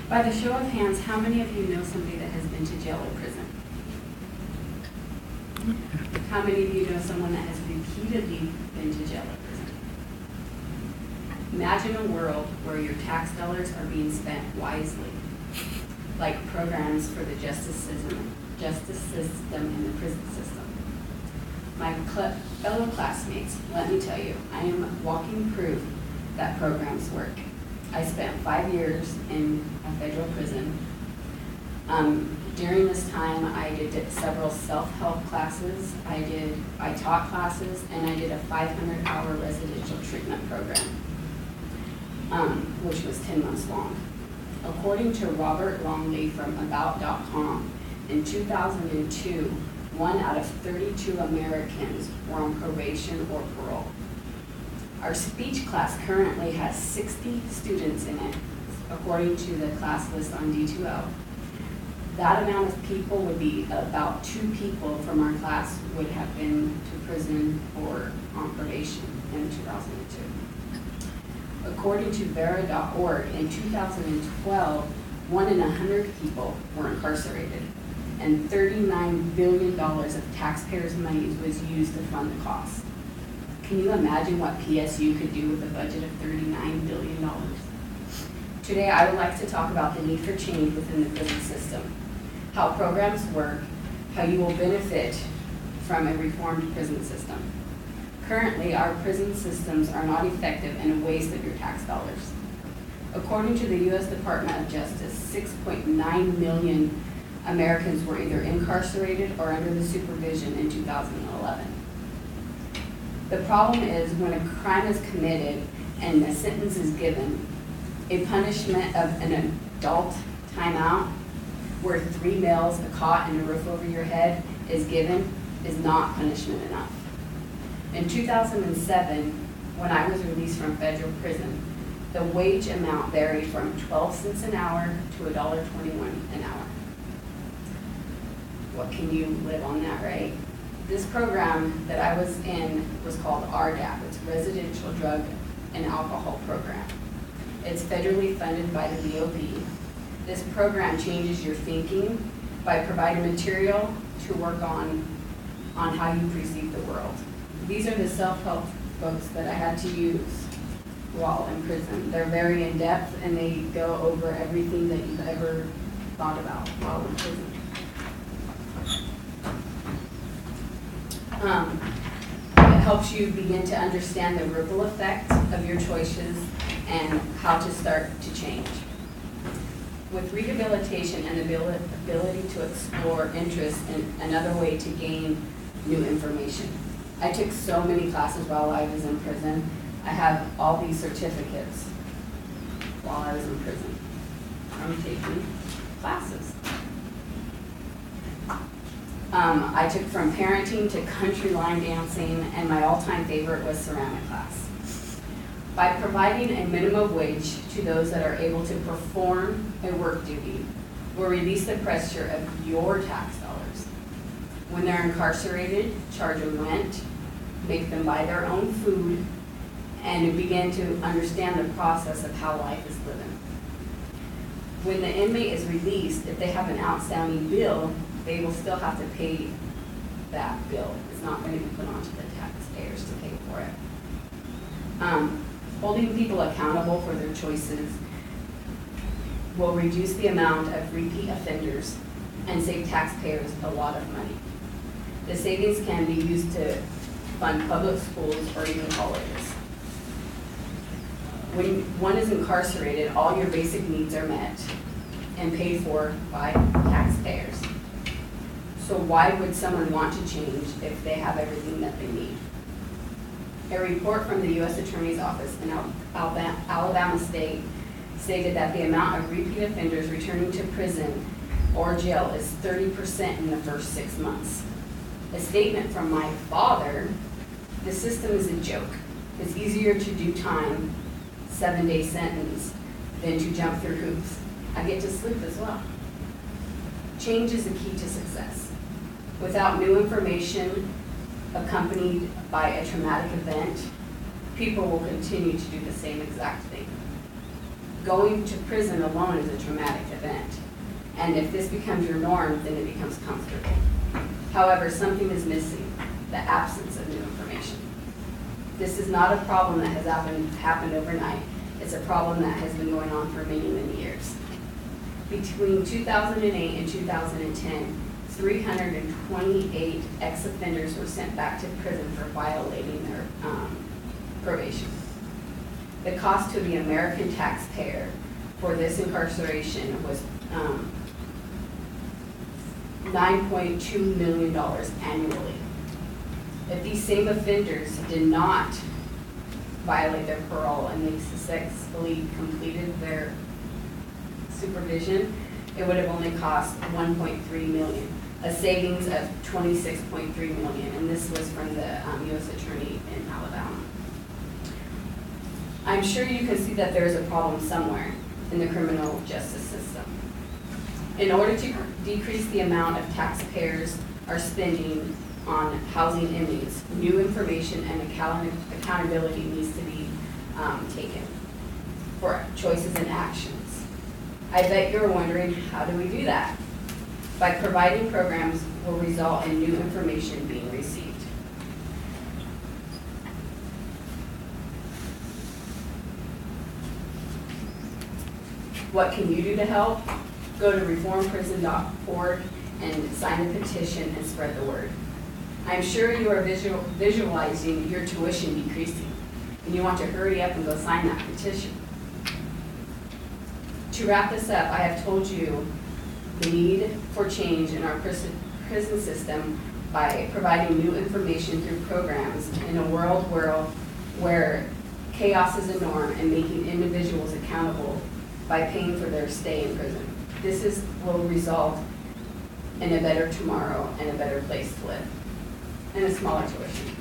By the show of hands, how many of you know somebody that has been to jail or prison? How many of you know someone that has repeatedly been to jail or prison? Imagine a world where your tax dollars are being spent wisely, like programs for the justice system and the prison system. My fellow classmates, let me tell you, I am walking proof that programs work. I spent 5 years in a federal prison. During this time, I did several self-help classes, I taught classes, and I did a 500-hour residential treatment program, which was 10 months long. According to Robert Longley from About.com, in 2002, 1 out of 32 Americans were on probation or parole. Our speech class currently has 60 students in it, according to the class list on D2L. That amount of people would be about 2 people from our class would have been to prison or on probation in 2002. According to Vera.org, in 2012, 1 in 100 people were incarcerated, and $39 billion of taxpayers' money was used to fund the cost. Can you imagine what PSU could do with a budget of $39 billion? Today, I would like to talk about the need for change within the prison system, how programs work, how you will benefit from a reformed prison system. Currently, our prison systems are not effective and a waste of your tax dollars. According to the U.S. Department of Justice, 6.9 million Americans were either incarcerated or under the supervision in 2011. The problem is when a crime is committed and a sentence is given, a punishment of an adult timeout where 3 meals, a cot, and a roof over your head is given is not punishment enough. In 2007, when I was released from federal prison, the wage amount varied from 12 cents an hour to $1.21 an hour. What can you live on that, right? This program that I was in was called RDAP. It's Residential Drug and Alcohol Program. It's federally funded by the BOP. This program changes your thinking by providing material to work on how you perceive the world. These are the self-help books that I had to use while in prison. They're very in-depth and they go over everything that you've ever thought about while in prison. It helps you begin to understand the ripple effect of your choices and how to start to change. With rehabilitation and the ability to explore interest in another way to gain new information. I took so many classes while I was in prison. I have all these certificates while I was in prison from taking classes. I took from parenting to country line dancing, and my all-time favorite was ceramic class. By providing a minimum wage to those that are able to perform a work duty, will release the pressure of your tax dollars. When they're incarcerated, charge them rent, make them buy their own food, and begin to understand the process of how life is living. When the inmate is released, if they have an outstanding bill, they will still have to pay that bill. It's not going to be put onto the taxpayers to pay for it. Holding people accountable for their choices will reduce the amount of repeat offenders and save taxpayers a lot of money. The savings can be used to fund public schools or even colleges. When one is incarcerated, all your basic needs are met and paid for by taxpayers. So why would someone want to change if they have everything that they need? A report from the U.S. Attorney's Office in Alabama State stated that the amount of repeat offenders returning to prison or jail is 30% in the first 6 months. A statement from my father, the system is a joke. It's easier to do time, 7-day sentence, than to jump through hoops. I get to sleep as well. Change is the key to success. Without new information accompanied by a traumatic event, people will continue to do the same exact thing. going to prison alone is a traumatic event. And if this becomes your norm, then it becomes comfortable. However, something is missing, the absence of new information. This is not a problem that has happened overnight. It's a problem that has been going on for many, many years. Between 2008 and 2010, 328 ex-offenders were sent back to prison for violating their probation. The cost to the American taxpayer for this incarceration was $9.2 million annually. If these same offenders did not violate their parole and they successfully completed their supervision, it would have only cost $1.3 million, a savings of $26.3 million, and this was from the U.S. Attorney in Alabama. I'm sure you can see that there is a problem somewhere in the criminal justice system. In order to decrease the amount of taxpayers are spending on housing inmates, new information and accountability needs to be taken for choices and actions. I bet you're wondering, how do we do that? By providing programs will result in new information being received. What can you do to help? Go to reformprison.org and sign the petition and spread the word. I'm sure you are visualizing your tuition decreasing, and you want to hurry up and go sign that petition. To wrap this up, I have told you the need for change in our prison system by providing new information through programs in a world where chaos is a norm, and making individuals accountable by paying for their stay in prison. This will result in a better tomorrow and a better place to live, and a smaller tuition.